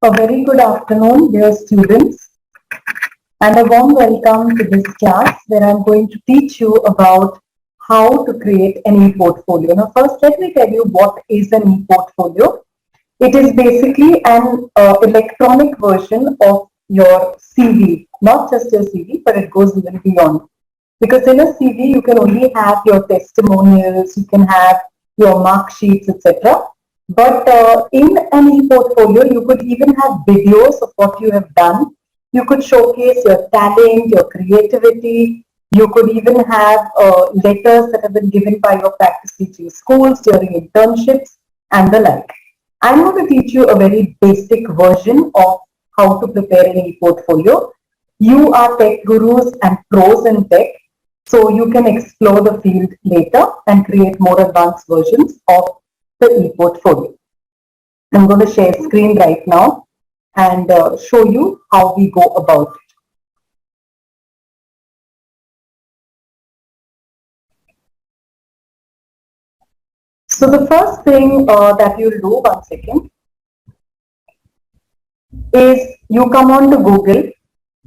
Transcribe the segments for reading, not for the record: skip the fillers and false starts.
A very good afternoon, dear students, and a warm welcome to this class where I'm going to teach you about how to create an e-portfolio. Now, first, let me tell you what is an e-portfolio. It is basically an electronic version of your CV, not just your CV, but it goes even beyond. Because in a CV, you can only have your testimonials, you can have your mark sheets, etc. But in an e-portfolio, you could even have videos of what you have done. You could showcase your talent, your creativity. You could even have letters that have been given by your practice teaching schools during internships and the like. I'm going to teach you a very basic version of how to prepare an e-portfolio. You are tech gurus and pros in tech, so you can explore the field later and create more advanced versions of the e-portfolio. I'm going to share screen right now and show you how we go about it. So the first thing that you'll do, one second, is you come on to Google,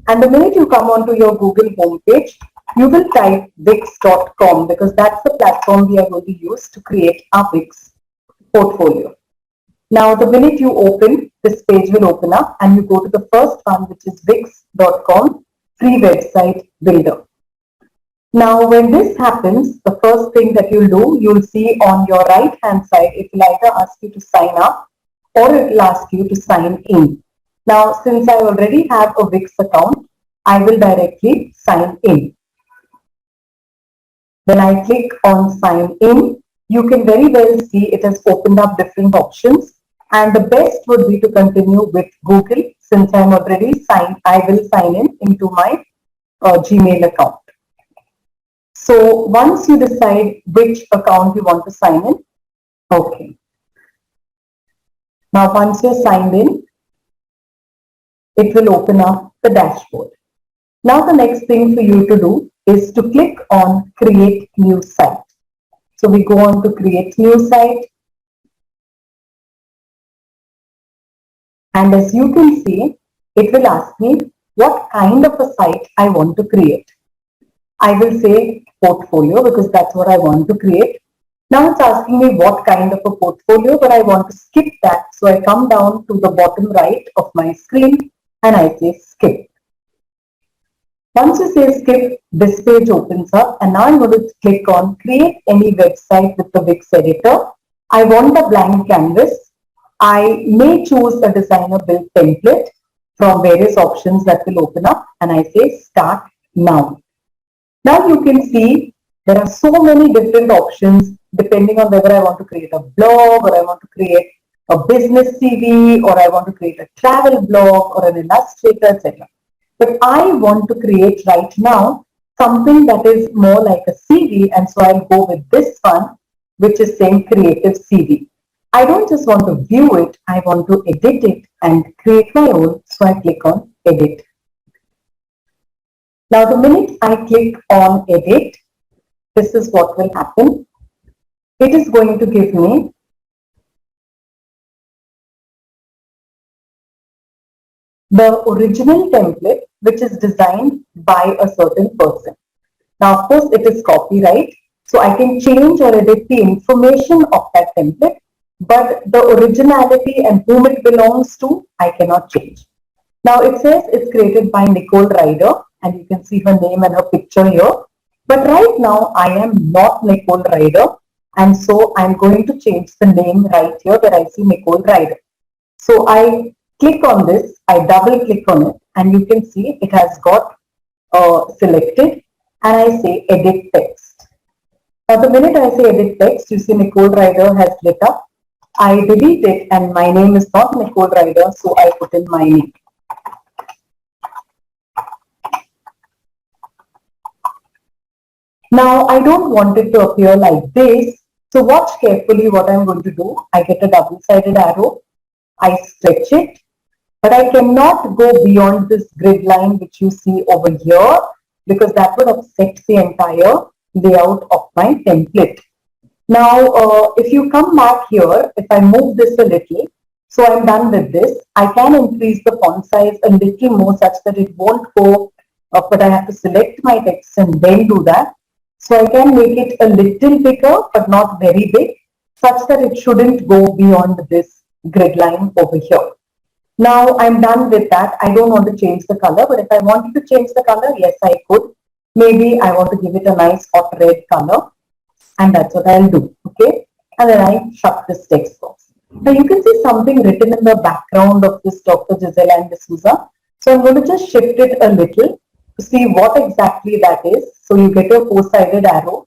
and the minute you come onto your Google homepage, you will type wix.com because that's the platform we are going to use to create our Wix portfolio. Now, the minute you open, this page will open up and you go to the first one, which is wix.com, free website builder. Now, when this happens, the first thing that you'll do, you'll see on your right hand side, it will either ask you to sign up or it will ask you to sign in. Now, since I already have a Wix account, I will directly sign in. When I click on sign in, you can very well see it has opened up different options. And the best would be to continue with Google. Since I'm already signed, I will sign in into my Gmail account. So once you decide which account you want to sign in, okay. Now once you're signed in, it will open up the dashboard. Now the next thing for you to do is to click on create new site. So we go on to create new site. And as you can see, it will ask me what kind of a site I want to create. I will say portfolio because that's what I want to create. Now it's asking me what kind of a portfolio, but I want to skip that. So I come down to the bottom right of my screen and I say skip. Once you say skip, this page opens up and now I'm going to click on create any website with the Wix editor. I want a blank canvas. I may choose a designer build template from various options that will open up and I say start now. Now you can see there are so many different options depending on whether I want to create a blog or I want to create a business CV or I want to create a travel blog or an illustrator, etc. But I want to create right now something that is more like a CV, and so I'll go with this one, which is saying creative CV. I don't just want to view it, I want to edit it and create my own, so I click on edit. Now the minute I click on edit, this is what will happen. It is going to give me the original template which is designed by a certain person. Now of course it is copyright, so I can change or edit the information of that template, but the originality and whom it belongs to, I cannot change. Now it says it's created by Nicole Ryder and you can see her name and her picture here. But right now I am not Nicole Ryder and so I'm going to change the name right here where I see Nicole Ryder. So I click on this, I double click on it and you can see it has got selected and I say edit text. Now the minute I say edit text, you see Nicole Ryder has lit up. I delete it and my name is not Nicole Ryder, so I put in my name. Now I don't want it to appear like this, so watch carefully what I'm going to do. I get a double-sided arrow, I stretch it, but I cannot go beyond this grid line which you see over here because that would upset the entire layout of my template. Now, if you come back here, if I move this a little, So I'm done with this. I can increase the font size a little more such that it won't go, but I have to select my text and then do that. So I can make it a little bigger, but not very big, such that it shouldn't go beyond this grid line over here. Now I'm done with that. I don't want to change the color, but if I wanted to change the color, yes, I could. Maybe I want to give it a nice hot red color, and that's what I'll do. Okay, and then I shut this text box. Now you can see something written in the background of this Dr. Giselle and D'Souza. So I'm going to just shift it a little to see what exactly that is. So you get a four-sided arrow,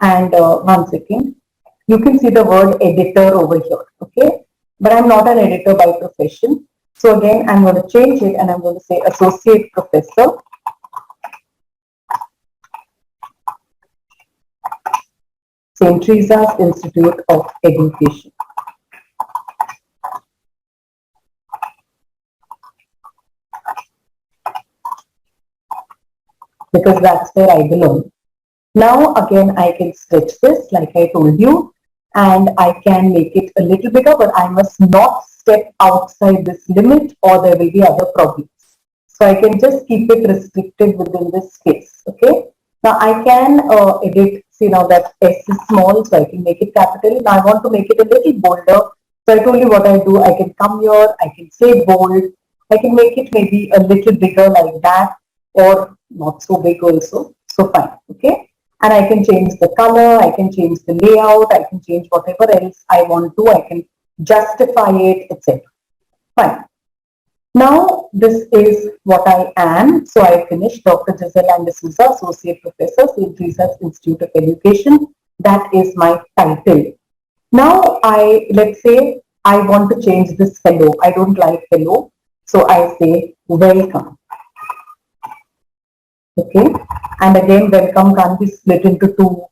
and 1 second, you can see the word editor over here. Okay, but I'm not an editor by profession. So again, I'm going to change it and I'm going to say associate professor. St. Teresa's Institute of Education. Because that's where I belong. Now again, I can stretch this like I told you, and I can make it a little bigger, but I must not step outside this limit or there will be other problems. So I can just keep it restricted within this space. Okay. Now I can edit, see now that S is small, so I can make it capital. Now I want to make it a little bolder. So I told you what I do. I can come here, I can say bold, I can make it maybe a little bigger like that, or not so big also. So fine. Okay. And I can change the color, I can change the layout, I can change whatever else I want to, I can justify it, etc. Fine. Now this is what I am. So I finished Dr. Giselle and D'Souza, Associate Professor, St. Teresa's Institute of Education. That is my title. Now let's say I want to change this hello. I don't like hello. So I say welcome. Okay, and again, welcome can't be split into two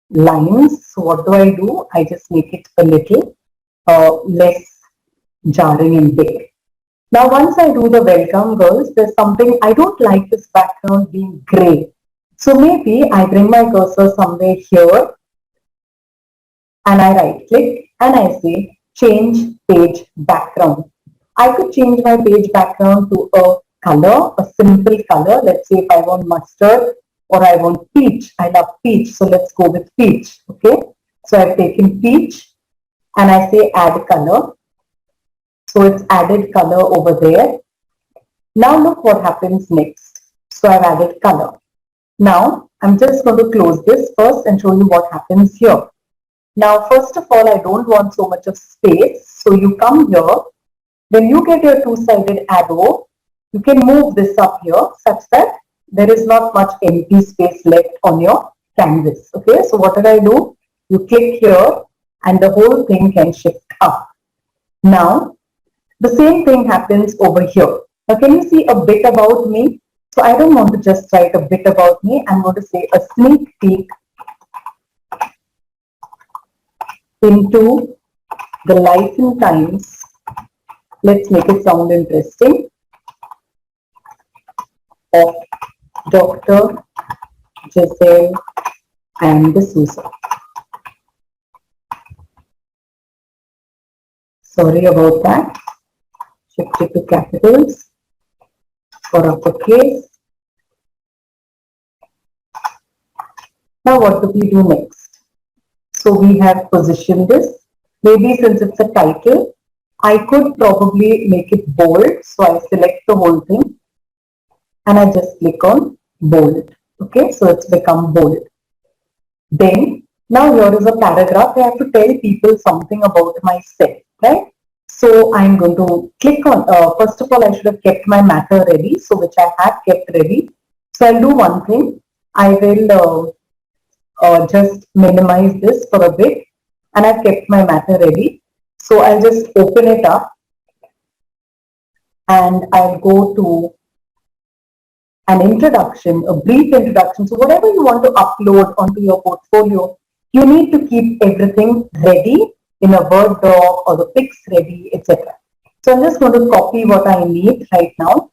lines. So what do? I just make it a little less jarring and big. Now, once I do the welcome, girls, there's something, I don't like this background being gray. So maybe I bring my cursor somewhere here and I right click and I say change page background. I could change my page background to a color, a simple color. Let's say if I want mustard or I want peach. I love peach, so let's go with peach. Okay, so I've taken peach and I say add color. So it's added color over there. Now look what happens next. So I've added color. Now I'm just going to close this first and show you what happens here. Now first of all, I don't want so much of space. So you come here. When you get your two-sided arrow, you can move this up here such that there is not much empty space left on your canvas. Okay, so what do? You click here and the whole thing can shift up. Now, the same thing happens over here. Now, can you see a bit about me? So I don't want to just write a bit about me. I'm going to say a sneak peek into the life and times. Let's make it sound interesting. Of Dr. Giselle and D'Souza. Sorry about that. Shift it to capitals or uppercase. Now what do we do next? So we have positioned this. Maybe since it's a title, I could probably make it bold. So I select the whole thing and I just click on bold. Okay, so it's become bold. Then, now here is a paragraph. I have to tell people something about myself, right? So I'm going to click on, first of all, I should have kept my matter ready, so which I have kept ready. So I'll do one thing. I will just minimize this for a bit and I've kept my matter ready. So I'll just open it up and I'll go to an introduction, a brief introduction. So whatever you want to upload onto your portfolio, you need to keep everything ready in a Word doc or the pics ready, etc. So I'm just going to copy what I need right now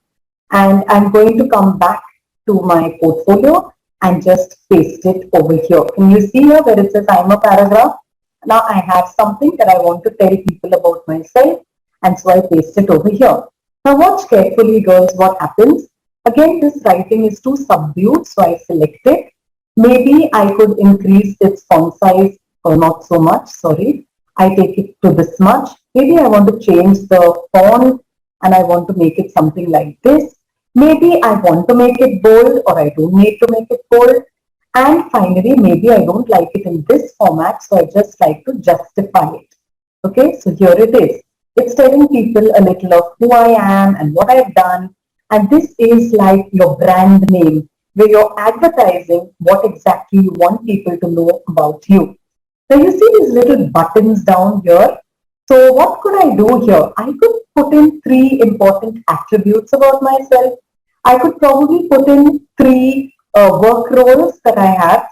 and I'm going to come back to my portfolio and just paste it over here. Can you see here where it says I'm a paragraph? Now I have something that I want to tell people about myself and so I paste it over here. Now watch carefully, girls, what happens. Again, this writing is too subdued, so I select it. Maybe I could increase its font size or not so much, sorry. I take it to this much. Maybe I want to change the font and I want to make it something like this. Maybe I want to make it bold or I don't need to make it bold. And finally, maybe I don't like it in this format, so I just like to justify it. Okay, so here it is. It's telling people a little of who I am and what I've done. And this is like your brand name, where you're advertising what exactly you want people to know about you. Now you see these little buttons down here. So what could I do here? I could put in 3 important attributes about myself. I could probably put in 3 work roles that I have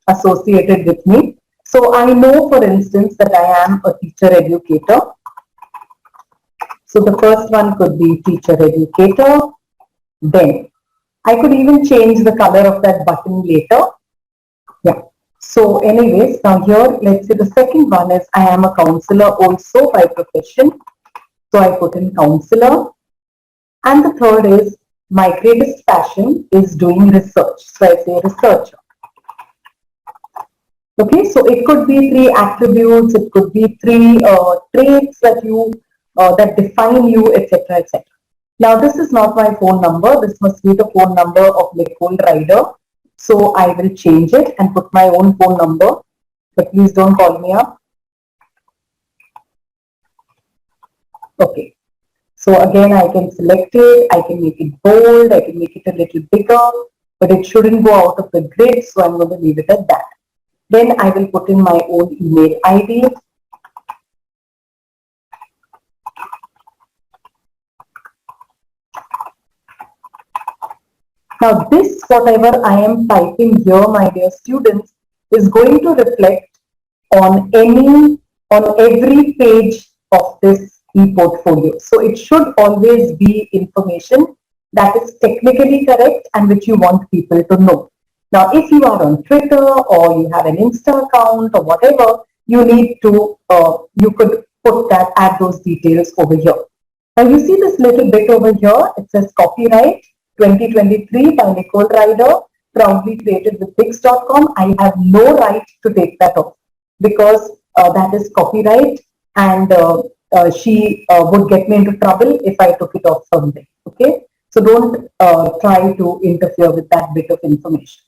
associated with me. So I know, for instance, that I am a teacher educator. So the first one could be teacher educator. Then I could even change the color of that button later. Yeah. So anyways, now here, let's say the second one is I am a counselor also by profession. So I put in counselor. And the third is my greatest passion is doing research. So I say researcher. Okay, so it could be 3 attributes, it could be 3 traits that you that define you, etc., etc. Now this is not my phone number. This must be the phone number of Nicole Ryder. So I will change it and put my own phone number. But please don't call me up. Okay. So again, I can select it. I can make it bold. I can make it a little bigger. But it shouldn't go out of the grid. So I'm going to leave it at that. Then I will put in my own email ID. Now this, whatever I am typing here, my dear students, is going to reflect on every page of this e-portfolio. So it should always be information that is technically correct and which you want people to know. Now, if you are on Twitter or you have an Insta account or whatever, you need to, you could put that, add those details over here. Now, you see this little bit over here, it says copyright 2023 by Nicole Ryder, proudly created with Wix.com. I have no right to take that off because that is copyright and she would get me into trouble if I took it off someday. Okay, so don't try to interfere with that bit of information.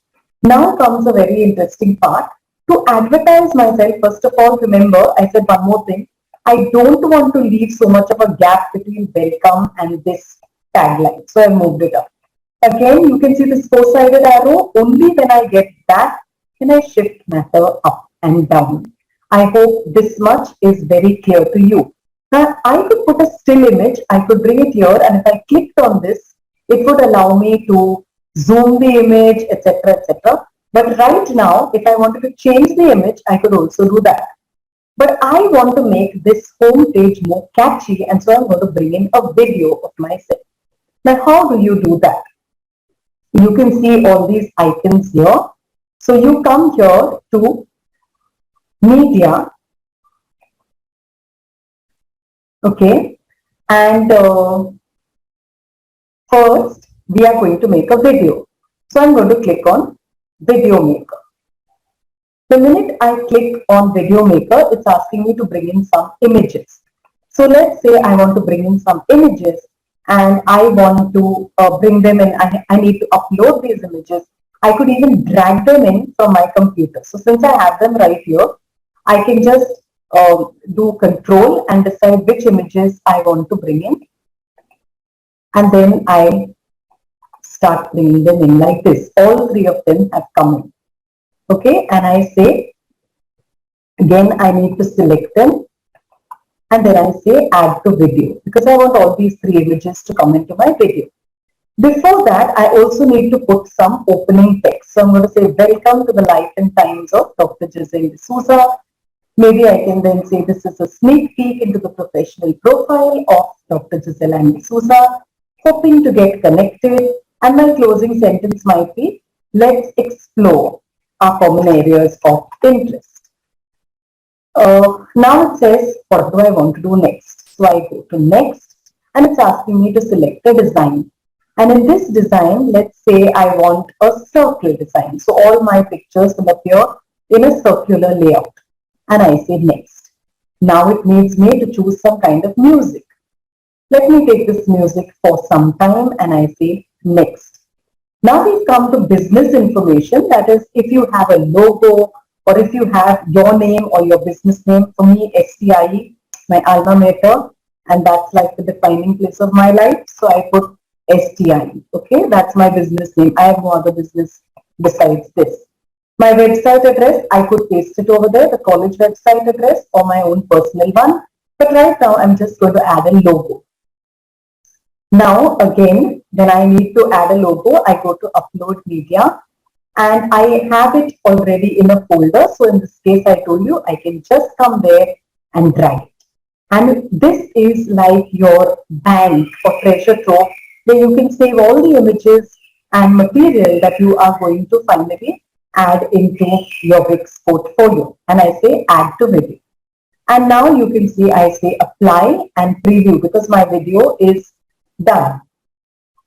Now comes a very interesting part. To advertise myself, first of all, remember, I said one more thing. I don't want to leave so much of a gap between welcome and this tagline. So I moved it up. Again, you can see this 4-sided arrow. Only when I get that can I shift matter up and down. I hope this much is very clear to you. Now, I could put a still image. I could bring it here, and if I clicked on this, it would allow me to zoom the image, etc., etc. But right now, if I wanted to change the image, I could also do that. But I want to make this home page more catchy, and so I'm going to bring in a video of myself. Now, how do you do that? You can see all these icons here. So you come here to media, okay, and first we are going to make a video. So I'm going to click on Video Maker. The minute I click on Video Maker, it's asking me to bring in some images. So let's say I want to bring in some images and I want to bring them in. I need to upload these images. I could even drag them in from my computer. So since I have them right here, I can just do control and decide which images I want to bring in. And then I start bringing them in like this. All 3 of them have come in. Okay, and I say, again, I need to select them. And then I say add to video because I want all these 3 images to come into my video. Before that, I also need to put some opening text. So I'm going to say, welcome to the life and times of Dr. Giselle D'Souza. Maybe I can then say this is a sneak peek into the professional profile of Dr. Giselle D'Souza, hoping to get connected. And my closing sentence might be, let's explore our common areas of interest. Now it says, what do I want to do next? So I go to next and it's asking me to select a design. And in this design, let's say I want a circle design. So all my pictures will appear in a circular layout. And I say next. Now it needs me to choose some kind of music. Let me take this music for some time and I say next. Now we come to business information. That is, if you have a logo or if you have your name or your business name. For me, STIE, my alma mater, and that's like the defining place of my life. So I put STIE. Okay, that's my business name. I have no other business besides this. My website address, I could paste it over there, the college website address or my own personal one. But right now, I'm just going to add a logo. Now, again, when I need to add a logo, I go to upload media and I have it already in a folder. So in this case, I told you, I can just come there and drag it. And this is like your bank or treasure trove where you can save all the images and material that you are going to finally add into your Wix portfolio. And I say add to video. And now you can see I say apply and preview because my video is done.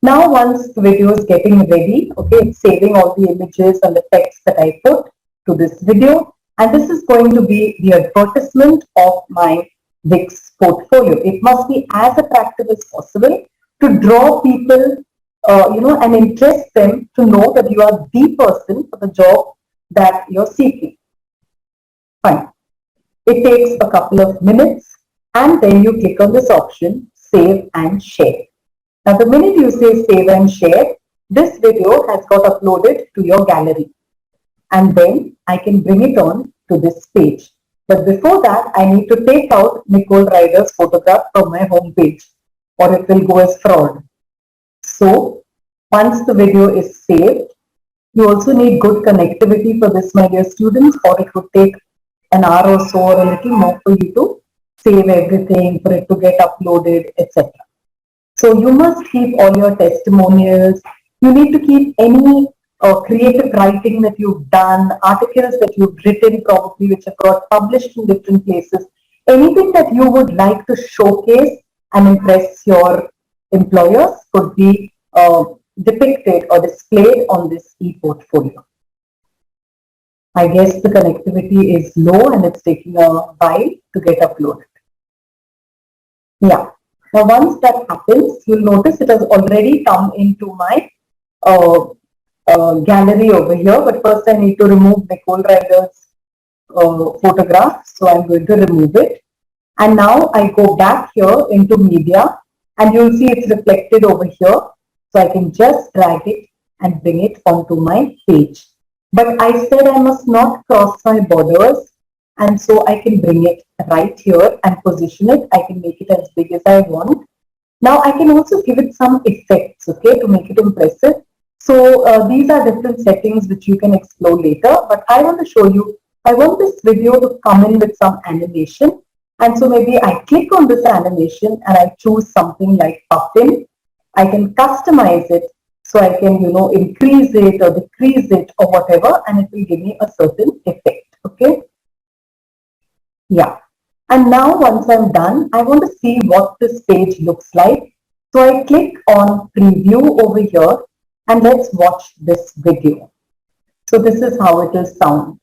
Now once the video is getting ready, okay, it's saving all the images and the text that I put to this video. And this is going to be the advertisement of my Wix portfolio. It must be as attractive as possible to draw people, and interest them to know that you are the person for the job that you're seeking. Fine. It takes a couple of minutes and then you click on this option, save and share. Now, the minute you say save and share, this video has got uploaded to your gallery. And then I can bring it on to this page. But before that, I need to take out Nicole Ryder's photograph from my home page or it will go as fraud. So, once the video is saved, you also need good connectivity for this, my dear students, or it would take an hour or so or a little more for you to save everything, for it to get uploaded, etc. So you must keep all your testimonials. You need to keep any creative writing that you've done, articles that you've written probably which have got published in different places. Anything that you would like to showcase and impress your employers could be depicted or displayed on this e-portfolio. I guess the connectivity is low and it's taking a while to get uploaded. Yeah. Now, once that happens, you'll notice it has already come into my gallery over here. But first, I need to remove Nicole Ryder's photograph. So I'm going to remove it. And now I go back here into media and you'll see it's reflected over here. So I can just drag it and bring it onto my page. But I said I must not cross my borders. And so I can bring it right here and position it. I can make it as big as I want. Now I can also give it some effects, okay, to make it impressive. So these are different settings which you can explore later. But I want to show you, I want this video to come in with some animation. And so maybe I click on this animation and I choose something like puffin. I can customize it. So I can, increase it or decrease it or whatever. And it will give me a certain effect, okay. Yeah. And now once I'm done, I want to see what this page looks like. So I click on preview over here and let's watch this video. So this is how it will sound.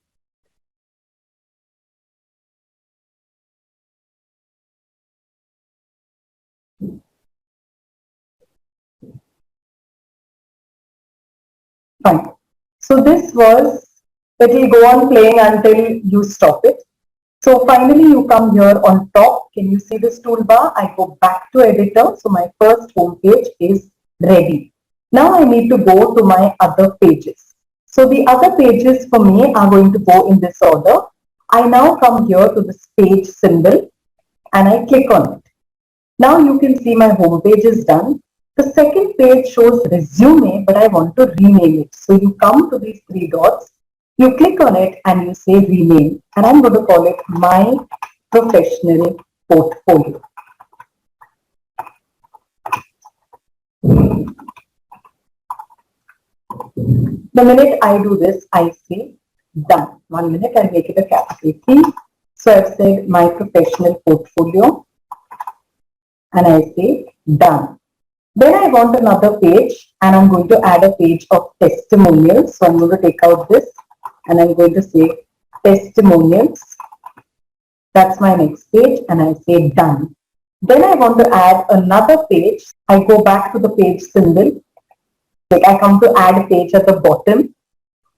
Fine. So this was, it will go on playing until you stop it. So finally you come here on top. Can you see this toolbar? I go back to editor. So my first home page is ready. Now I need to go to my other pages. So the other pages for me are going to go in this order. I now come here to this page symbol and I click on it. Now you can see my home page is done. The second page shows resume, but I want to rename it. So you come to these three dots. You click on it and you say rename, and I'm going to call it my professional portfolio. The minute I do this, I say done. 1 minute, I'll make it a capital T. So I've said my professional portfolio. and I say done. Then I want another page and I'm going to add a page of testimonials. So I'm going to take out this and I'm going to say testimonials. That's my next page and I say done. Then I want to add another page. I go back to the page symbol. Like I come to add page at the bottom.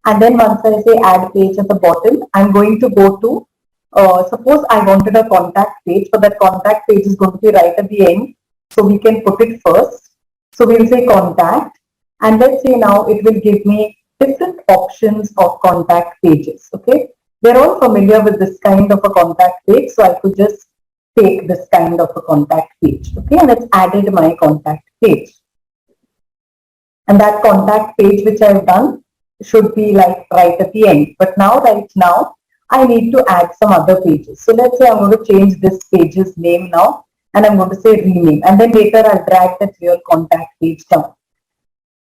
And then once I say add page at the bottom, I'm going to go to, suppose I wanted a contact page, but that contact page is going to be right at the end. So we can put it first. So we'll say contact. And let's say now it will give me different options of contact pages. Okay. They're all familiar with this kind of a contact page. So I could just take this kind of a contact page. Okay. And it's added my contact page. And that contact page which I've done should be like right at the end. But now, right now, I need to add some other pages. So let's say I'm going to change this page's name now and I'm going to say rename. And then later I'll drag that real contact page down.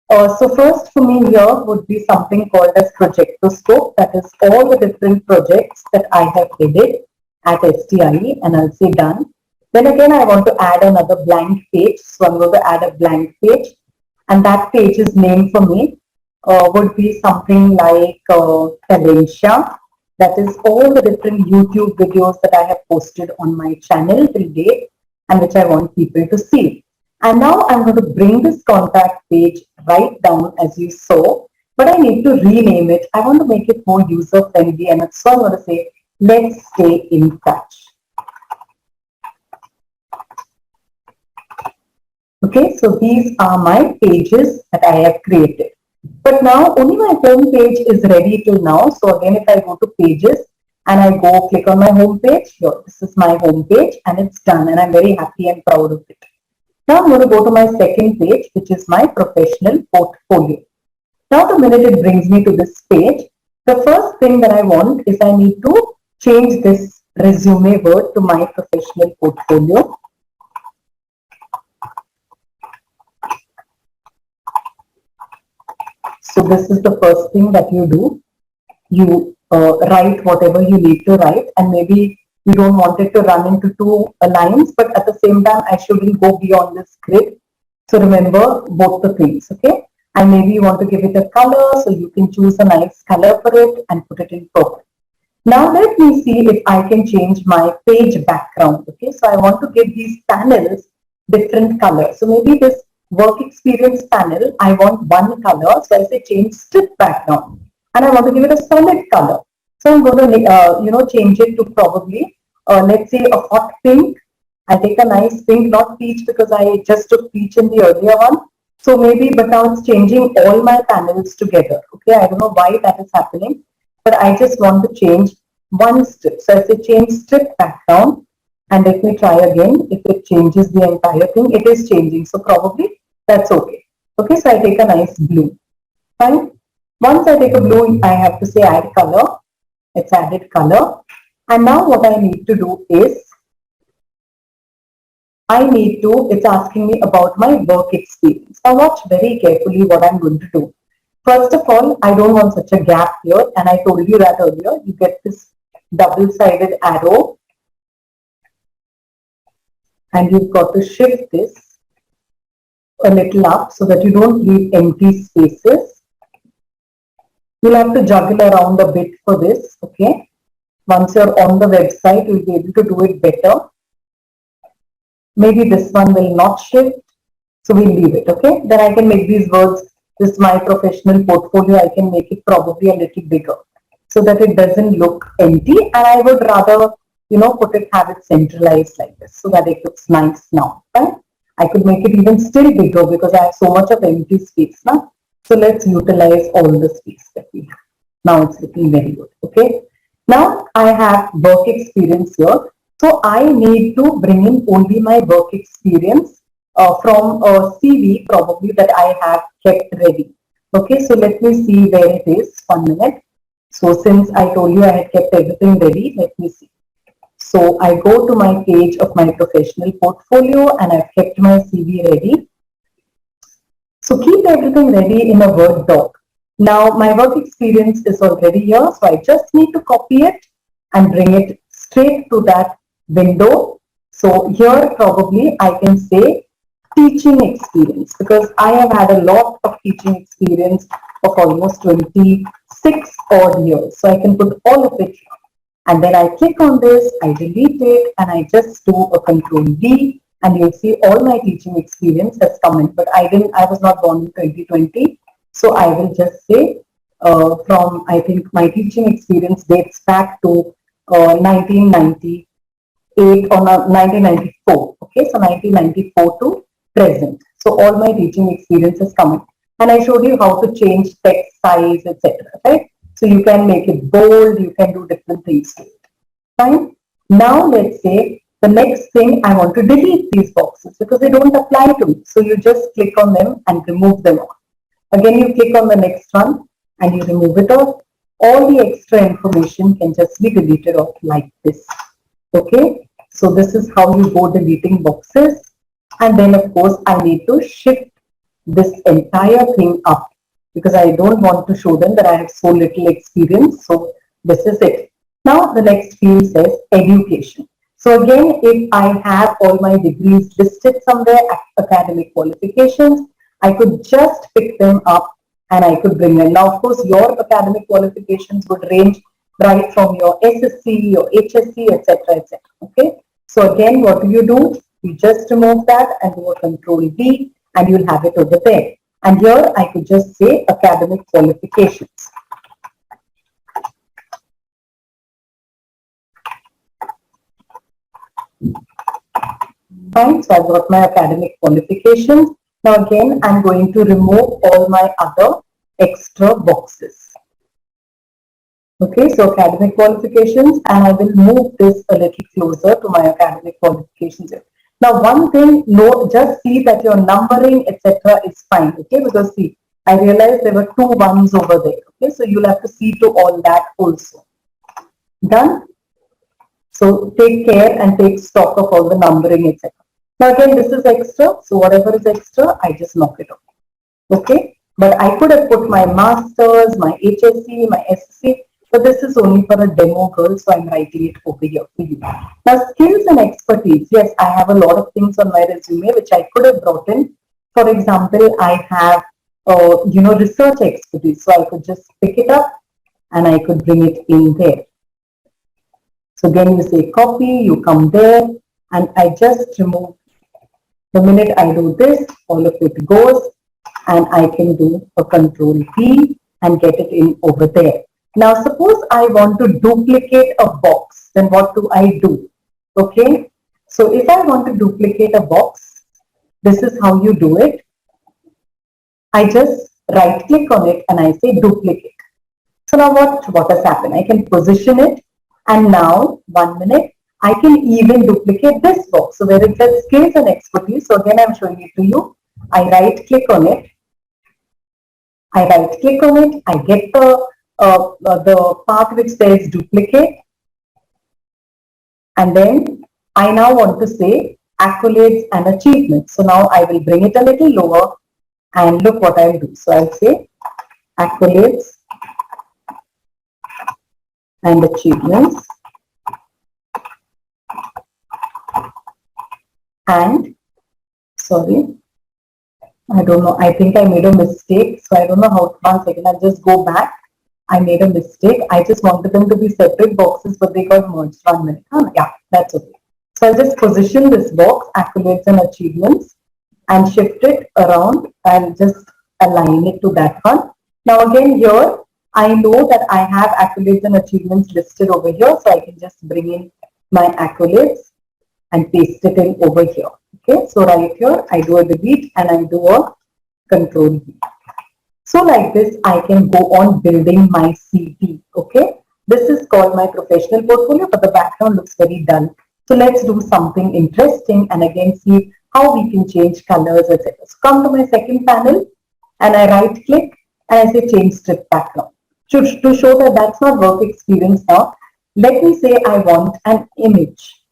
So first for me here would be something called as projectoscope. That is all the different projects that I have added at STIE and I'll say done. Then again, I want to add another blank page. So I'm going to add a blank page and that page's name for me would be something like Valencia. That is all the different YouTube videos that I have posted on my channel till date and which I want people to see. And now I'm going to bring this contact page right down as you saw, but I need to rename it. I want to make it more user friendly and so I'm going to say, let's stay in touch. Okay, so these are my pages that I have created. But now only my home page is ready till now. So again, if I go to pages and I go click on my home page, here, this is my home page and it's done and I'm very happy and proud of it. Now I'm going to go to my second page, which is my professional portfolio. Now the minute it brings me to this page, the first thing that I want is I need to change this resume word to my professional portfolio. So this is the first thing that you do. You write whatever you need to write and maybe you don't want it to run into two lines, but at the same time, I shouldn't go beyond this grid. So remember both the things, okay? And maybe you want to give it a color, so you can choose a nice color for it and put it in purple. Now let me see if I can change my page background, okay? So I want to give these panels different colors. So maybe this work experience panel, I want one color. So I say change strip background and I want to give it a solid color. So I'm going to, change it to probably, let's say a hot pink. I take a nice pink, not peach because I just took peach in the earlier one. So maybe, but now it's changing all my panels together. Okay, I don't know why that is happening, but I just want to change one strip. So I say change strip background and let me try again. If it changes the entire thing, it is changing. So probably that's okay. Okay, so I take a nice blue. Fine. Once I take a blue, I have to say add color. It's added color. And now what I need to do is, it's asking me about my work experience. Now watch very carefully what I'm going to do. First of all, I don't want such a gap here. And I told you that earlier. You get this double-sided arrow. And you've got to shift this a little up so that you don't leave empty spaces. You'll have to juggle around a bit for this, okay? Once you're on the website, you'll be able to do it better. Maybe this one will not shift, so we'll leave it, okay? Then I can make these words, this is my professional portfolio, I can make it probably a little bigger so that it doesn't look empty. And I would rather, have it centralized like this so that it looks nice now, right? I could make it even still bigger because I have so much of empty space now. So let's utilize all the space that we have. Now it's looking very good, okay? Now I have work experience here. So I need to bring in only my work experience from a CV probably that I have kept ready. Okay, so let me see where it is. 1 minute. So since I told you I had kept everything ready, let me see. So I go to my page of my professional portfolio and I've kept my CV ready. So keep everything ready in a Word doc. Now my work experience is already here. So I just need to copy it and bring it straight to that window. So here probably I can say teaching experience, because I have had a lot of teaching experience of almost 26 odd years. So I can put all of it here. And then I click on this, I delete it, and I just do a control D, and you'll see all my teaching experience has come in. But I was not born in 2020. So I will just say from, I think my teaching experience dates back to 1998 or 1994. Okay, so 1994 to present. So all my teaching experience is coming. And I showed you how to change text size, etc. Right? So you can make it bold, you can do different things to it. Fine. Now let's say the next thing, I want to delete these boxes because they don't apply to me. So you just click on them and remove them all. Again, you click on the next one and you remove it off. All the extra information can just be deleted off like this. Okay, so this is how you go deleting boxes. And then of course I need to shift this entire thing up because I don't want to show them that I have so little experience. So this is it. Now the next field says education. So again, if I have all my degrees listed somewhere, academic qualifications, I could just pick them up and I could bring them. Now, of course, your academic qualifications would range right from your SSC, your HSC, etc., etc. Okay. So again, what do? You just remove that and do a control D and you'll have it over there. And here I could just say academic qualifications. Fine, so I've got my academic qualifications. Now again, I'm going to remove all my other extra boxes. Okay, so academic qualifications, and I will move this a little closer to my academic qualifications here. Now one thing, just see that your numbering, etc. is fine, okay, because see, I realized there were 2 1s over there, okay, so you'll have to see to all that also. Done? So take care and take stock of all the numbering, etc. Now again, this is extra, so whatever is extra, I just knock it off. Okay, but I could have put my masters, my HSC, my SSC, but this is only for a demo, girl, so I'm writing it over here for you. Now, skills and expertise. Yes, I have a lot of things on my resume which I could have brought in. For example, I have, research expertise, so I could just pick it up and I could bring it in there. So again, you say copy, you come there, and I just remove. The minute I do this, all of it goes, and I can do a control P and get it in over there. Now, suppose I want to duplicate a box, then what do I do? Okay, so if I want to duplicate a box, this is how you do it. I just right click on it and I say duplicate. So now what has happened? I can position it, and now 1 minute, I can even duplicate this box. So where it says skills and expertise, so again I'm showing it to you. I right click on it. I get the part which says duplicate, and then I now want to say accolades and achievements. So now I will bring it a little lower and look what I'll do. So I'll say accolades and achievements, and sorry, I don't know, I think I made a mistake. So I don't know how, 1 second, I'll just go back. I made a mistake. I just wanted them to be separate boxes, but they got merged. 1 minute. Yeah, that's okay. So I'll just position this box, accolades and achievements, and shift it around and just align it to that one. Now again here, I know that I have accolades and achievements listed over here, so I can just bring in my accolades and paste it in over here. Okay, so right here, I do a delete and I do a control V. So like this, I can go on building my CV. Okay, this is called my professional portfolio, but the background looks very dull. So let's do something interesting and again see how we can change colors, etc. So come to my second panel and I right click and I say change strip background. To show that that's not work experience now, let me say I want an image.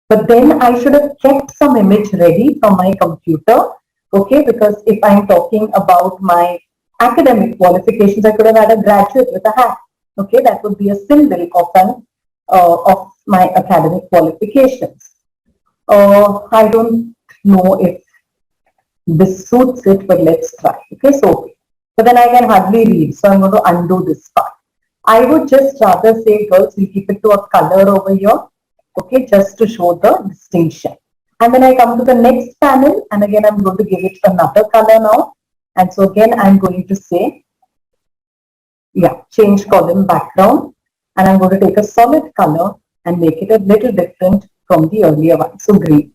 But then I should have kept some image ready from my computer, okay? Because if I'm talking about my academic qualifications, I could have had a graduate with a hat, okay? That would be a symbol of my academic qualifications. I don't know if this suits it, but let's try. Okay, so but then I can hardly read, so I'm going to undo this part. I would just rather say, girls, we keep it to a color over here, okay, just to show the distinction. And then I come to the next panel, and again I'm going to give it another color now. And so again I'm going to say, yeah, change column background, and I'm going to take a solid color and make it a little different from the earlier one. So green,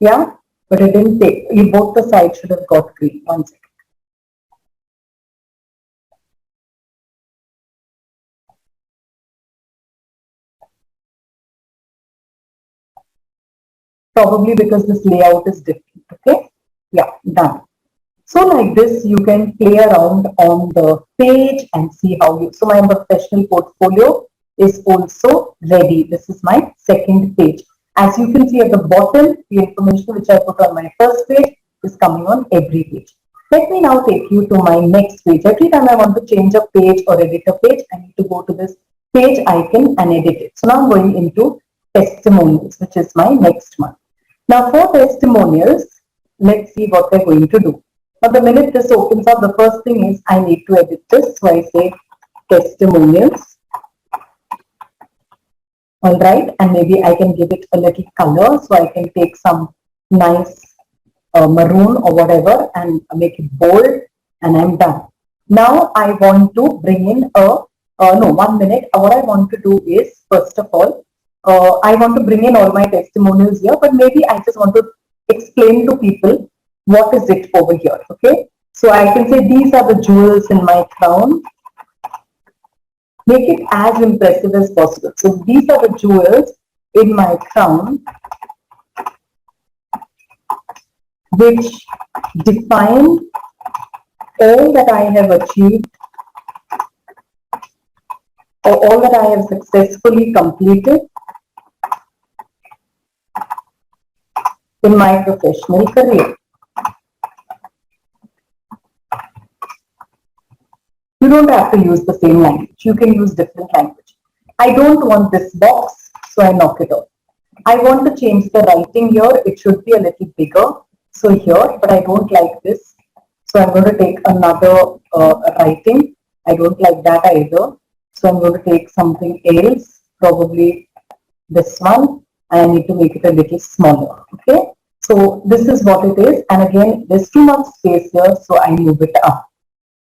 yeah, but it didn't take. Both the sides should have got green. 1 second. Probably because this layout is different. Okay, yeah, done. So like this, you can play around on the page and see how you. So my professional portfolio is also ready. This is my second page. As you can see at the bottom, the information which I put on my first page is coming on every page. Let me now take you to my next page. Every time I want to change a page or edit a page, I need to go to this page icon and edit it. So now I'm going into testimonials, which is my next one. Now for testimonials, let's see what we're going to do. Now the minute this opens up, the first thing is I need to edit this. So I say testimonials. All right, and maybe I can give it a little color. So I can take some nice maroon or whatever and make it bold, and I'm done. Now I want to bring in a, no, 1 minute. What I want to do is, first of all, I want to bring in all my testimonials here, but maybe I just want to explain to people what is it over here, okay? So I can say these are the jewels in my crown. Make it as impressive as possible. So these are the jewels in my crown which define all that I have achieved or all that I have successfully completed in my professional career. You don't have to use the same language. You can use different language. I don't want this box, so I knock it off. I want to change the writing here. It should be a little bigger. So here, but I don't like this. So I'm going to take another writing. I don't like that either. So I'm going to take something else, probably this one. And I need to make it a little smaller. Okay. So this is what it is. And again, there's too much space here. So I move it up.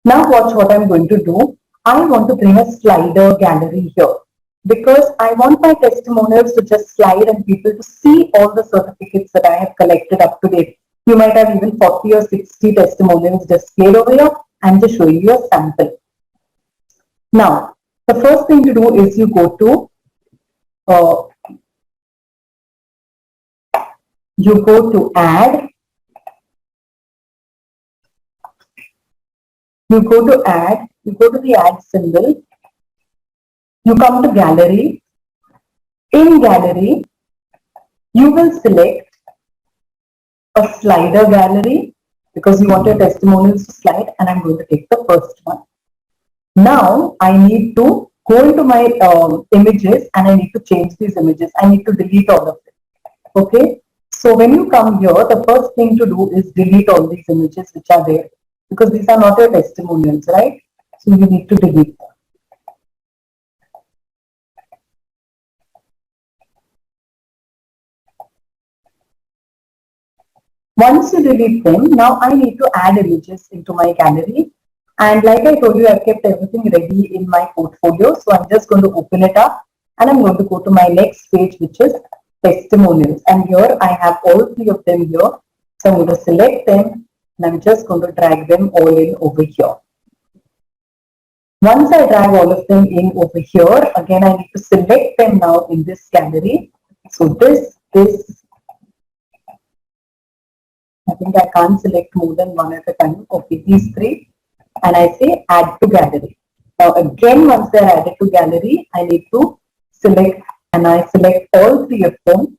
Now watch what I'm going to do. I want to bring a slider gallery here because I want my testimonials to just slide and people to see all the certificates that I have collected up to date. You might have even 40 or 60 testimonials displayed over here. I'm just showing you a sample. Now, the first thing to do is you go to add. You go to add, you go to the add symbol, you come to gallery. In gallery, you will select a slider gallery because you want your testimonials to slide, and I'm going to take the first one. Now I need to go into my images and I need to change these images. I need to delete all of them. Okay. So when you come here, the first thing to do is delete all these images which are there, because these are not your testimonials, right? So you need to delete them. Once you delete them, now I need to add images into my gallery. And like I told you, I've kept everything ready in my portfolio. So I'm just going to open it up and I'm going to go to my next page, which is testimonials. And here I have all three of them here. So I'm going to select them. And I'm just going to drag them all in over here. Once I drag all of them in over here, again, I need to select them now in this gallery. So this, I think I can't select more than one at a time. Okay, these three. And I say add to gallery. Now again, once they're added to gallery, I need to select, and I select all three of them.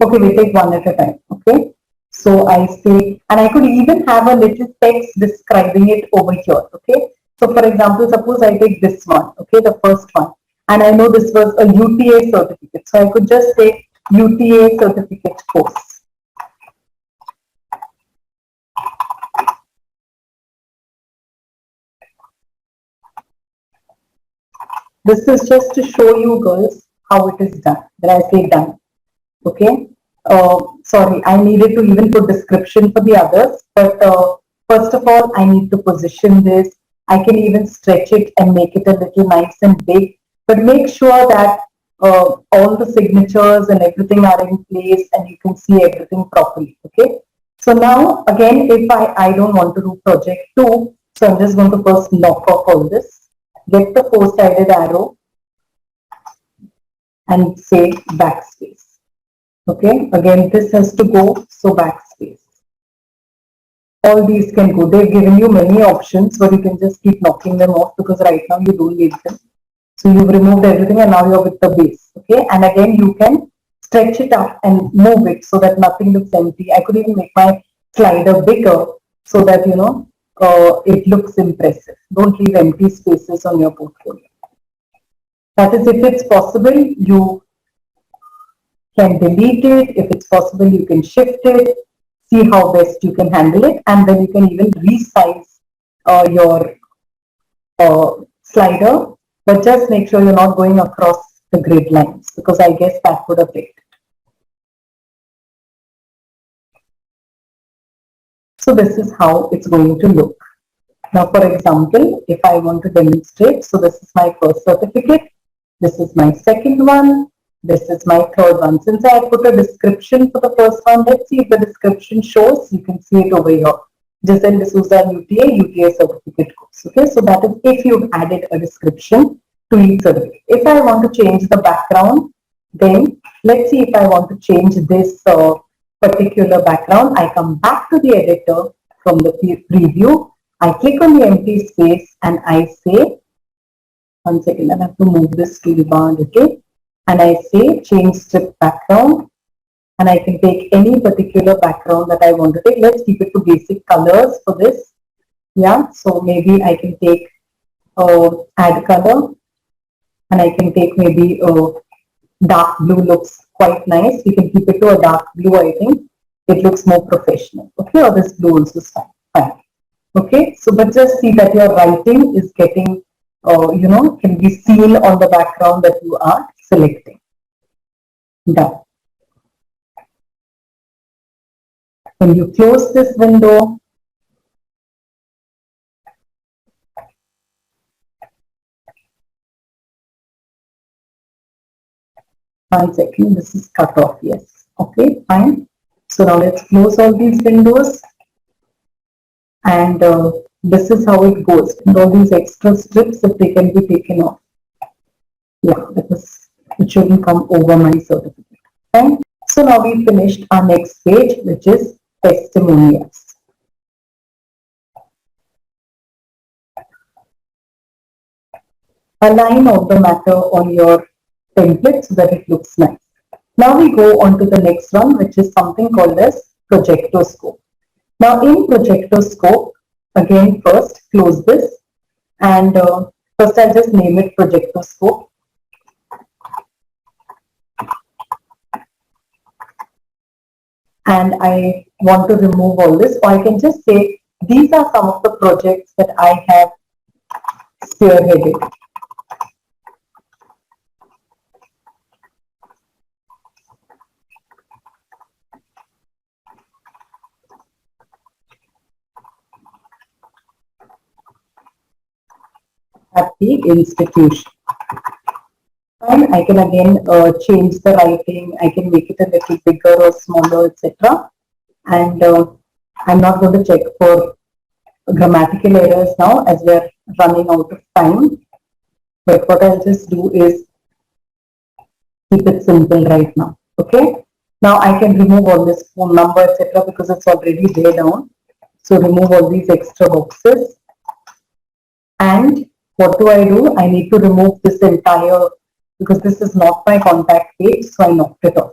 Okay, we take one at a time. Okay. So I say, and I could even have a little text describing it over here. Okay. So for example, suppose I take this one, okay, the first one, and I know this was a UTA certificate. So I could just say UTA certificate course. This is just to show you girls how it is done. When I say done, okay. Sorry, I needed to even put description for the others, but first of all, I need to position this. I can even stretch it and make it a little nice and big, but make sure that all the signatures and everything are in place and you can see everything properly, okay? So now, again, if I don't want to do project 2, so I'm just going to first knock off all this, get the four-sided arrow and say backspace. Okay, again, this has to go, so backspace. All these can go. They've given you many options, but you can just keep knocking them off because right now you don't need them. So you've removed everything and now you're with the base. Okay, and again, you can stretch it up and move it so that nothing looks empty. I could even make my slider bigger so that, you know, it looks impressive. Don't leave empty spaces on your portfolio. That is, if it's possible, you can delete it. If it's possible, you can shift it, see how best you can handle it, and then you can even resize your slider, but just make sure you're not going across the grid lines because I guess that would affect it. So this is how it's going to look. Now, for example, if I want to demonstrate, so this is my first certificate, this is my second one, this is my third one. Since I put a description for the first one, let's see if the description shows. You can see it over here. Giselle D'Souza UTA certificate course. Okay, so that is if you've added a description to each certificate. If I want to change the background, then let's see if I want to change this particular background. I come back to the editor from the preview. I click on the empty space and I say, one second, I have to move this toolbar a little. And I say change strip background, and I can take any particular background that I want to take. Let's keep it to basic colors for this. Yeah, so maybe I can take add color, and I can take maybe dark blue. Looks quite nice. We can keep it to a dark blue. I think it looks more professional. Okay, or this blue also is fine. Okay, so but just see that your writing is getting, you know, can be seen on the background that you are selecting. Done. When you close this window, one second, this is cut off, yes. Okay, fine. So now let's close all these windows. And this is how it goes. And all these extra strips, if they can be taken off. Yeah, because it shouldn't come over my certificate. Fine. So now we finished our next page, which is testimonials. Align all the matter on your template so that it looks nice. Now we go on to the next one, which is something called as projector scope. Now in projector scope, again first close this, and first I'll just name it projector scope. And I want to remove all this, or I can just say these are some of the projects that I have spearheaded. At the institution. And I can again change the writing. I can make it a little bigger or smaller, etc. And I'm not going to check for grammatical errors now as we're running out of time. But what I'll just do is keep it simple right now. Okay. Now I can remove all this phone number, etc. because it's already there down. So remove all these extra boxes. And what do? I need to remove this entire, because this is not my contact page, so I knocked it off.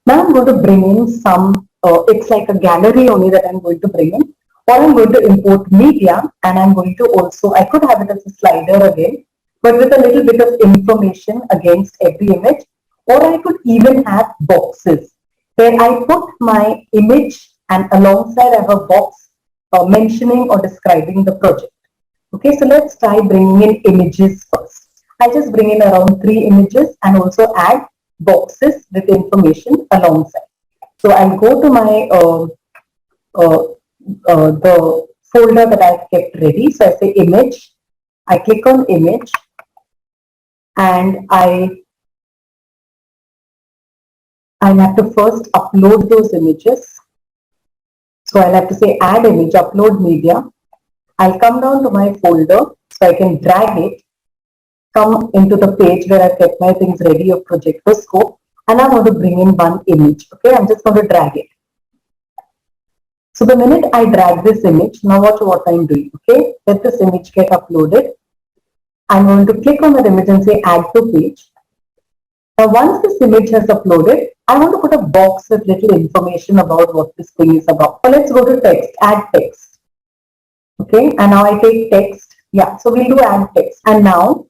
Now I'm going to bring in some, it's like a gallery only that I'm going to bring in or I'm going to import media, and I'm going to also, I could have it as a slider again, but with a little bit of information against every image, or I could even have boxes where I put my image and alongside I have a box mentioning or describing the project. Okay, so let's try bringing in images first. I'll just bring in around 3 images and also add boxes with information alongside. So I'll go to my uh, the folder that I've kept ready. So I say image. I click on image, and I'll have to first upload those images. So I'll have to say add image, upload media. I'll come down to my folder so I can drag it, come into the page where I've kept my things ready of projector scope, and I want to bring in one image. Okay, I'm just going to drag it. So the minute I drag this image, now watch what I'm doing. Okay, let this image get uploaded. I'm going to click on that image and say add to page. Now once this image has uploaded, I want to put a box with little information about what this thing is about. So let's go to text, add text. Okay, and now I take text. Yeah, so we'll do add text. And now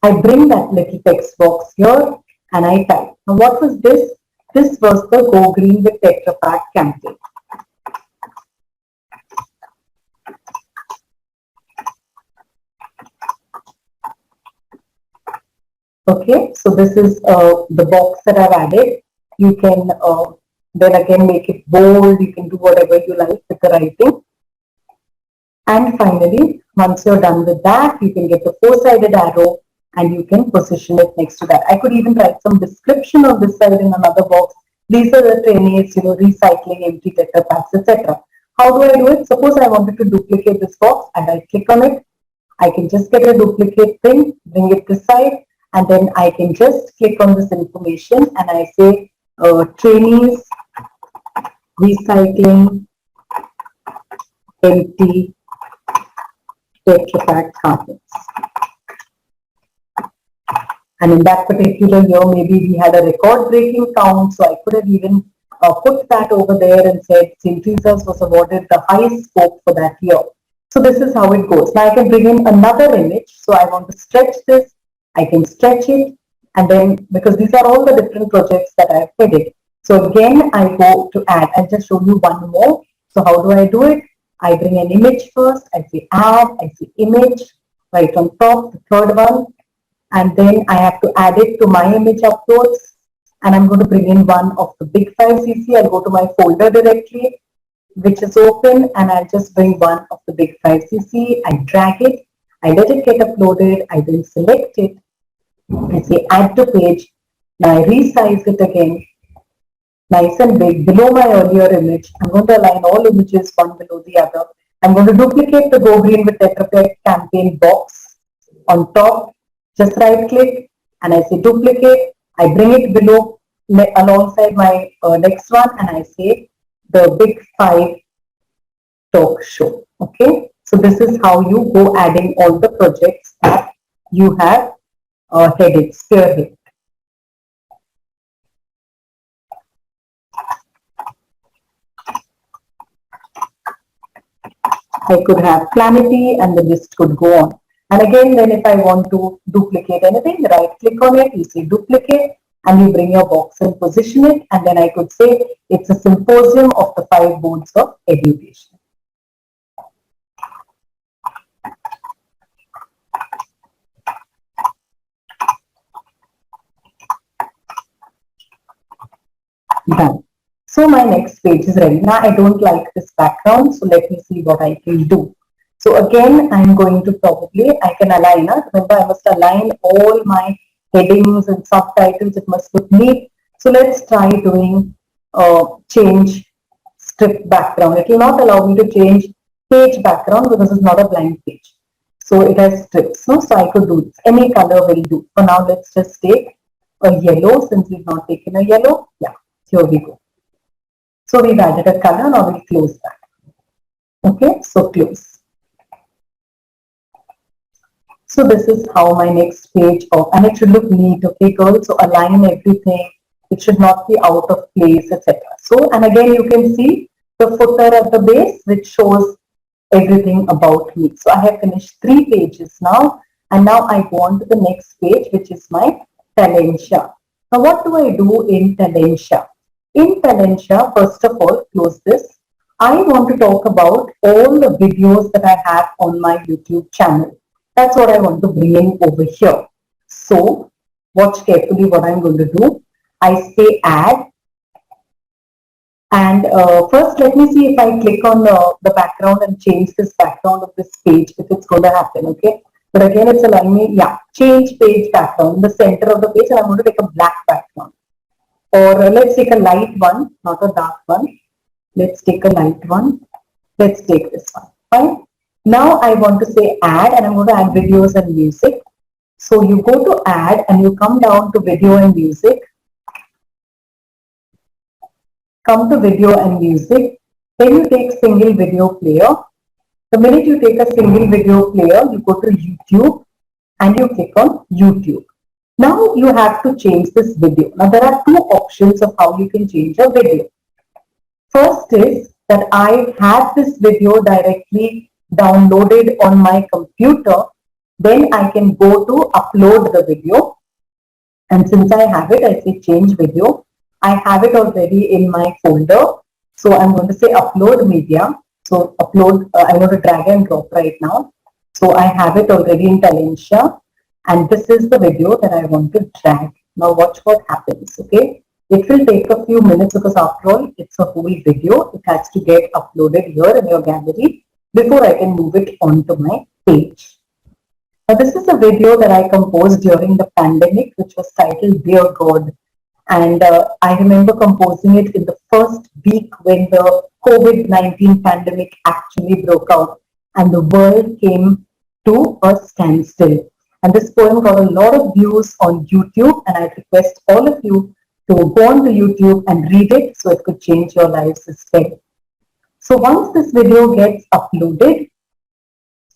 I bring that little text box here and I type. Now what was this? This was the Go Green with Tetra Pak campaign. Okay, so this is the box that I've added. You can then again make it bold. You can do whatever you like with the writing. And finally, once you're done with that, you can get the 4-sided arrow and you can position it next to that. I could even write some description on this side in another box. These are the trainees, recycling empty Tetra Packs, etc. How do I do it? Suppose I wanted to duplicate this box and I click on it. I can just get a duplicate thing, bring it this side, and then I can just click on this information and I say trainees recycling empty Tetra Pak cartons. And in that particular year, maybe we had a record-breaking count, so I could have even put that over there and said St. Teresa's was awarded the highest scope for that year. So this is how it goes. Now I can bring in another image. So I want to stretch this. I can stretch it. And then, because these are all the different projects that I've headed. So again, I go to add. I'll just show you one more. So how do I do it? I bring an image first. I say add. I say image. Right on top, the third one. And then I have to add it to my image uploads. And I'm going to bring in one of the big 5cc. I'll go to my folder directly, which is open, and I'll just bring one of the big 5cc. I drag it. I let it get uploaded. I then select it. I say add to page. Now I resize it again. Nice and big below my earlier image. I'm going to align all images one below the other. I'm going to duplicate the Go Green with Tetra Pak campaign box on top. Just right click and I say duplicate. I bring it below alongside my next one and I say the Big 5 talk show. Okay, so this is how you go adding all the projects that you have headed, spearhead. I could have Planety and the list could go on. And again, then if I want to duplicate anything, right click on it, you say duplicate, and you bring your box and position it. And then I could say it's a symposium of the 5 boards of education. Done. So my next page is ready. Now I don't like this background, so let me see what I can do. So again, I'm going to I can align. Remember, I must align all my headings and subtitles. It must look neat. So let's try doing change strip background. It will not allow me to change page background because it's not a blank page. So it has strips. No? So I could do this. Any color will do. For now, let's just take a yellow since we've not taken a yellow. Yeah, here we go. So we've added a color. Now we'll close that. Okay, so close. So this is how my next page and it should look neat, okay girls? So align everything. It should not be out of place, etc. So, and again you can see the footer at the base, which shows everything about me. So I have finished 3 pages now, and now I go on to the next page, which is my Talentia. Now, what do I do in Talentia? In Talentia, first of all, close this. I want to talk about all the videos that I have on my YouTube channel. That's what I want to bring in over here. So, watch carefully what I'm going to do. I say add, and first let me see if I click on the background and change this background of this page, if it's going to happen, okay? But again, it's allowing me, yeah, change page background in the center of the page, and I'm going to take a black background. Or let's take a light one, not a dark one. Let's take a light one. Let's take this one, fine? Now I want to say add, and I'm going to add videos and music. So you go to add and you come down to video and music. Come to video and music. Then you take single video player. The minute you take a single video player, you go to YouTube and you click on YouTube. Now you have to change this video. Now there are 2 options of how you can change a video. First is that I have this video directly downloaded on my computer. Then I can go to upload the video. And since I have it, I say change video. I have it already in my folder. So I'm going to say upload media. So upload, I'm going to drag and drop right now. So I have it already in Talentia. And this is the video that I want to drag. Now watch what happens, okay? It will take a few minutes because after all, it's a whole video. It has to get uploaded here in your gallery before I can move it onto my page. Now this is a video that I composed during the pandemic, which was titled Dear God. And I remember composing it in the first week when the COVID-19 pandemic actually broke out and the world came to a standstill. And this poem got a lot of views on YouTube, and I request all of you to go on to YouTube and read it so it could change your lives as well. So once this video gets uploaded,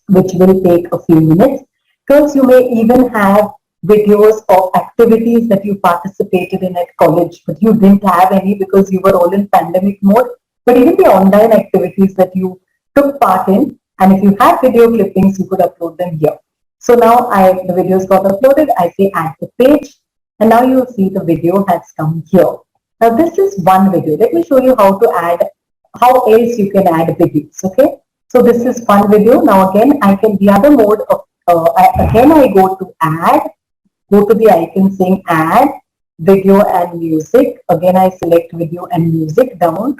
which will take a few minutes, because you may even have videos of activities that you participated in at college, but you didn't have any because you were all in pandemic mode. But even the online activities that you took part in, and if you have video clippings, you could upload them here. So now the videos got uploaded. I say add the page, and now you'll see the video has come here. Now this is one video. Let me show you how to add, how else you can add videos. Okay. So this is one video. Now again, I can the other mode of again I go to add. Go to the icon saying add, video and music. Again, I select video and music down.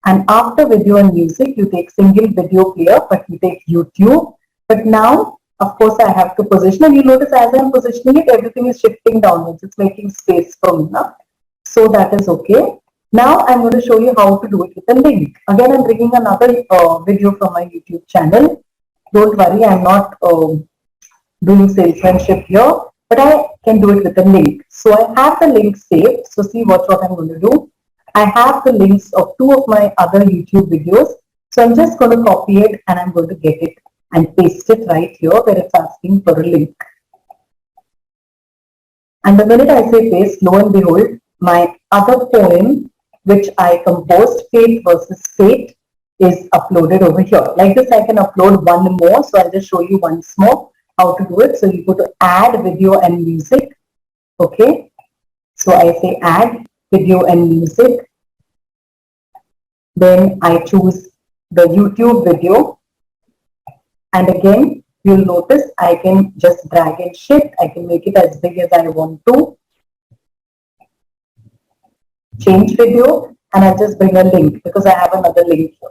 And after video and music, you take single video player, but you take YouTube. But now, of course, I have to position. And you notice as I'm positioning it, everything is shifting downwards. It's making space for me now. So that is okay. Now I'm going to show you how to do it with a link. Again, I'm bringing another video from my YouTube channel. Don't worry, I'm not doing salesmanship here, but I can do it with a link. So I have the link saved. So see what I'm going to do. I have the links of 2 of my other YouTube videos. So I'm just going to copy it and I'm going to get it and paste it right here where it's asking for a link. And the minute I say paste, lo and behold, my other poem, which I composed, Faith versus Fate, is uploaded over here. Like this, I can upload one more. So I'll just show you once more how to do it. So you go to add video and music. Okay. So I say add video and music. Then I choose the YouTube video. And again, you'll notice I can just drag and shift. I can make it as big as I want to. Change video. And I'll just bring a link because I have another link here.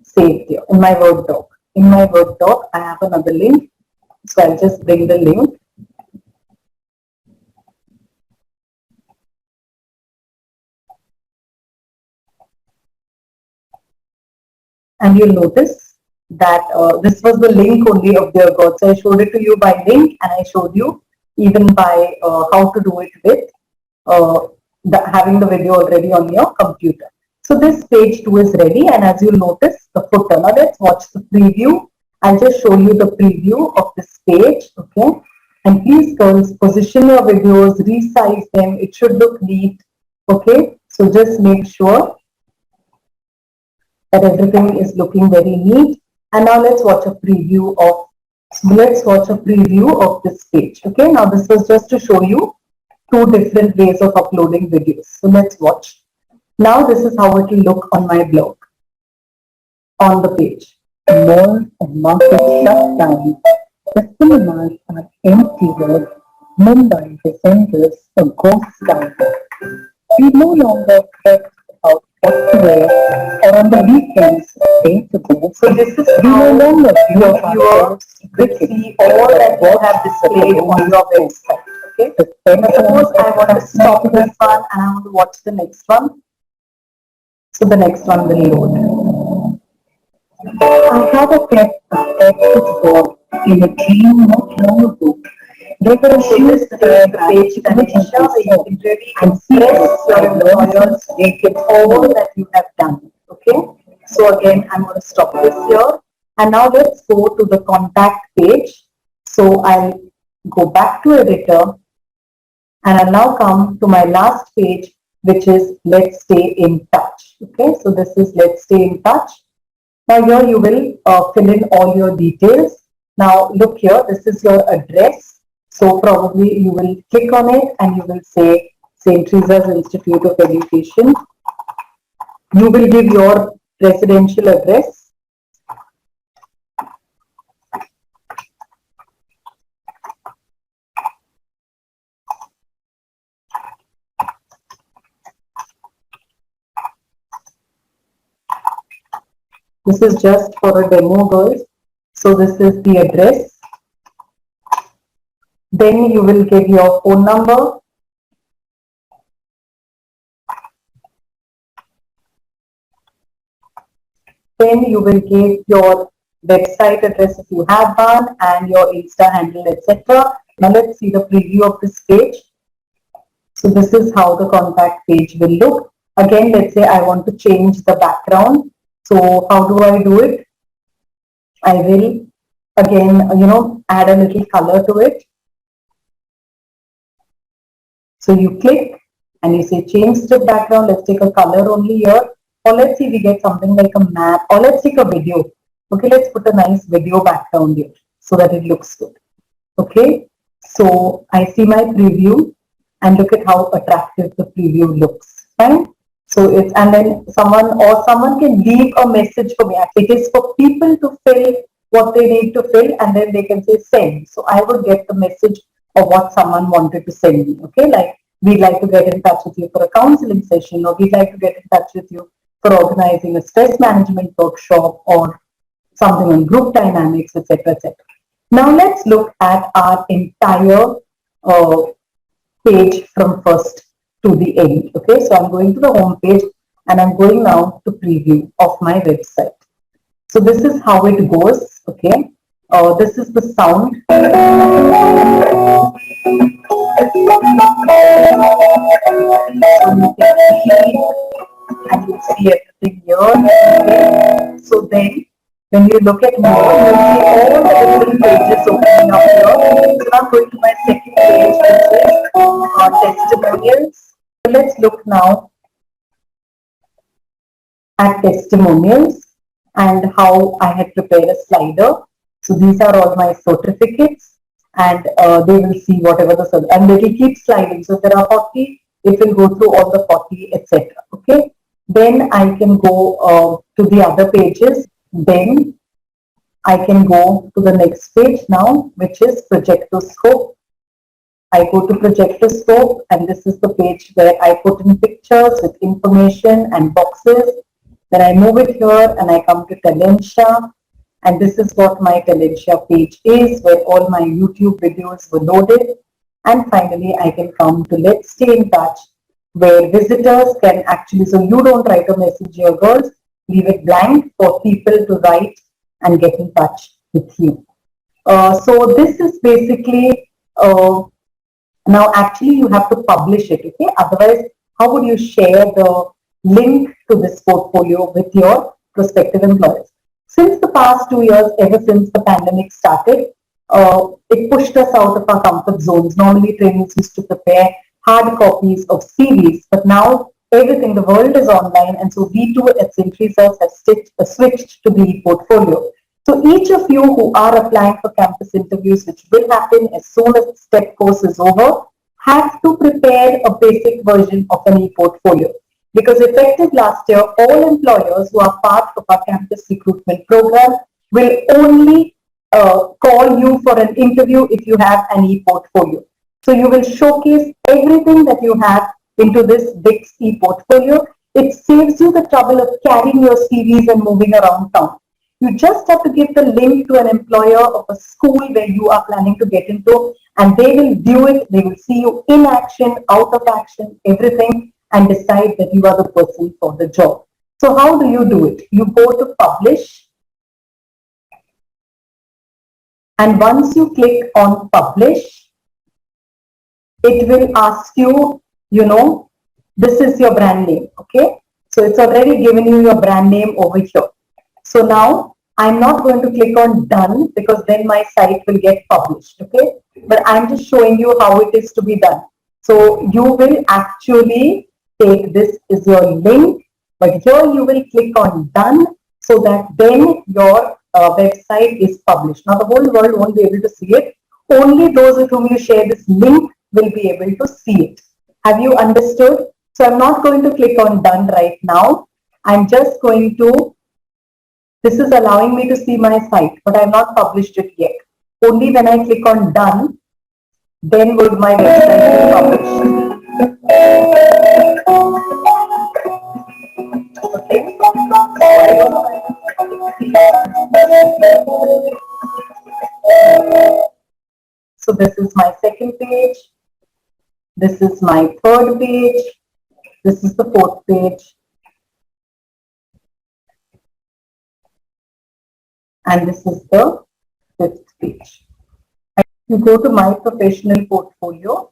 Saved here in my Word doc. In my Word doc, I have another link. So I'll just bring the link. And you'll notice that this was the link only of Dear God. So I showed it to you by link, and I showed you even by how to do it with having the video already on your computer. So this page 2 is ready, and as you'll notice, the footer. Now let's watch the preview. I'll just show you the preview of this page, okay? And please, girls, position your videos, resize them. It should look neat. Okay, so just make sure that everything is looking very neat. And now let's watch a preview of this page. Okay, now this was just to show you two different ways of uploading videos. So let's watch. Now this is how it will look on my blog, on the page. Mall and market shut down. The cinemas are empty road. Mumbai resembles a ghost town. We no longer care about what to wear or on the weekends days ago. So this is we no longer your viewers will see all that you have displayed on your website. Okay. Suppose I want to stop this one and I want to watch the next one. So the next one will load. I had a pet dog in a dream not long ago. They were shoes the page connection where you can really express your employers with all that you have done. Okay. So again, I'm going to stop this here. And now let's go to the contact page. So I'll go back to editor and I'll now come to my last page, which is let's stay in touch. Okay. So this is let's stay in touch. Now here you will fill in all your details. Now look here, this is your address. So probably you will click on it and you will say St. Teresa's Institute of Education. You will give your residential address. This is just for a demo, girls. So this is the address. Then you will give your phone number. Then you will give your website address if you have one and your Insta handle, etc. Now let's see the preview of this page. So this is how the contact page will look. Again, let's say I want to change the background. So how do I do it? I will again, add a little color to it. So you click and you say change the background. Let's take a color only here. Or let's see we get something like a map, or let's take a video. Okay, let's put a nice video background here so that it looks good. Okay, so I see my preview and look at how attractive the preview looks. Fine. So it's, and then someone can leave a message for me. It is for people to fill what they need to fill and then they can say send. So I would get the message of what someone wanted to send me. Okay, like we'd like to get in touch with you for a counseling session, or we'd like to get in touch with you for organizing a stress management workshop or something on group dynamics, etc., etc. Now let's look at our entire page from first to the end. Okay, so I'm going to the home page and I'm going now to preview of my website. So this is how it goes. Okay, this is the sound. And you see everything here. Okay. So then, when you look at more, you'll see all the different pages opening up here. So now going to my second page, which is testimonials. So let's look now at testimonials and how I had prepared a slider. So these are all my certificates, and they will see whatever the and they will keep sliding. So if there are 40, it will go through all the 40, etc. Okay. Then I can go to the other pages. Then I can go to the next page now, which is projectoscope. I go to projectoscope, and this is the page where I put in pictures with information and boxes. Then I move it here and I come to Talentia, and this is what my Talentia page is, where all my YouTube videos were loaded. And finally, I can come to Let's Stay in Touch, where visitors can actually, so you don't write a message here, girls, leave it blank for people to write and get in touch with you. So this is basically, now actually you have to publish it, okay? Otherwise, how would you share the link to this portfolio with your prospective employers? Since the past 2 years, ever since the pandemic started, it pushed us out of our comfort zones. Normally, trainees used to prepare hard copies of CVs, but now everything, the world is online, and so we too at St. Teresa's have switched to the portfolio. So each of you who are applying for campus interviews, which will happen as soon as the STEP course is over, have to prepare a basic version of an e-portfolio. Because effective last year, all employers who are part of our campus recruitment program will only call you for an interview if you have an e-portfolio. So you will showcase everything that you have into this big e-portfolio. It saves you the trouble of carrying your CVs and moving around town. You just have to give the link to an employer of a school where you are planning to get into, and they will view it. They will see you in action, out of action, everything, and decide that you are the person for the job. So how do you do it? You go to publish, and once you click on publish, it will ask you, this is your brand name, okay? So it's already given you your brand name over here. So now I'm not going to click on done because then my site will get published, okay? But I'm just showing you how it is to be done. So you will actually take this is your link, but here you will click on done so that then your website is published. Now the whole world won't be able to see it. Only those with whom you share this link will be able to see it. Have you understood? So I'm not going to click on done right now. I'm just going to, this is allowing me to see my site, but I have not published it yet. Only when I click on done, then would my website be published. Okay. So this is my second page. This is my third page. This is the fourth page. And this is the fifth page. You go to my professional portfolio.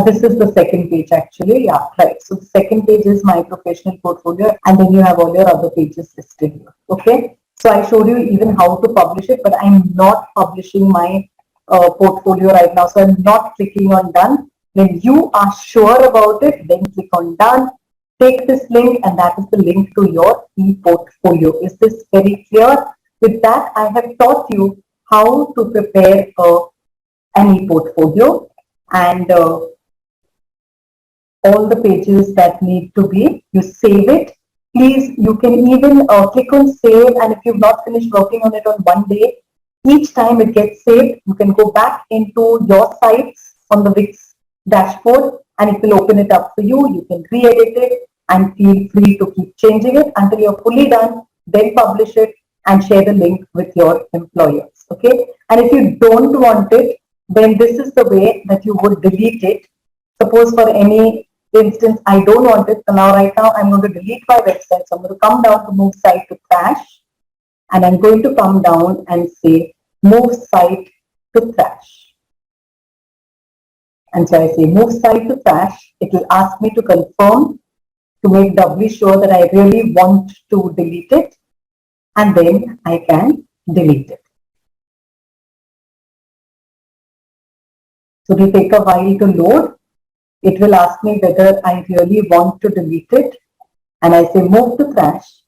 This is the second page actually. Yeah, right. So the second page is my professional portfolio, and then you have all your other pages listed here. Okay. So I showed you even how to publish it, but I'm not publishing my portfolio right now. So I'm not clicking on done. When you are sure about it, then click on done. Take this link, and that is the link to your e-portfolio. Is this very clear? With that, I have taught you how to prepare an e-portfolio, and all the pages that need to be, you save it. Please, you can even click on save, and if you've not finished working on it on one day, each time it gets saved, you can go back into your sites on the Wix dashboard, and it will open it up for you. You can re-edit it and feel free to keep changing it until you're fully done, then publish it and share the link with your employers, okay? And if you don't want it, then this is the way that you would delete it. Suppose for any instance, I don't want it, so now right now I'm going to delete my website. So I'm going to come down to move site to trash, and I'm going to come down and say move site to trash. And so I say move site to trash. It will ask me to confirm to make doubly sure that I really want to delete it, and then I can delete it. So it will take a while to load. It will ask me whether I really want to delete it, and I say move to trash.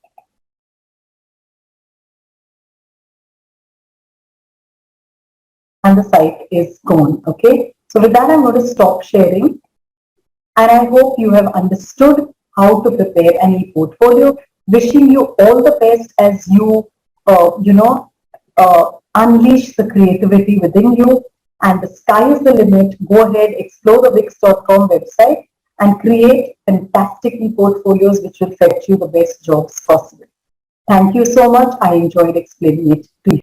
And the site is gone, okay? So with that, I'm going to stop sharing, and I hope you have understood how to prepare an e-portfolio. Wishing you all the best as you, unleash the creativity within you, and the sky is the limit. Go ahead, explore the Wix.com website and create fantastic e-portfolios which will fetch you the best jobs possible. Thank you so much. I enjoyed explaining it to you.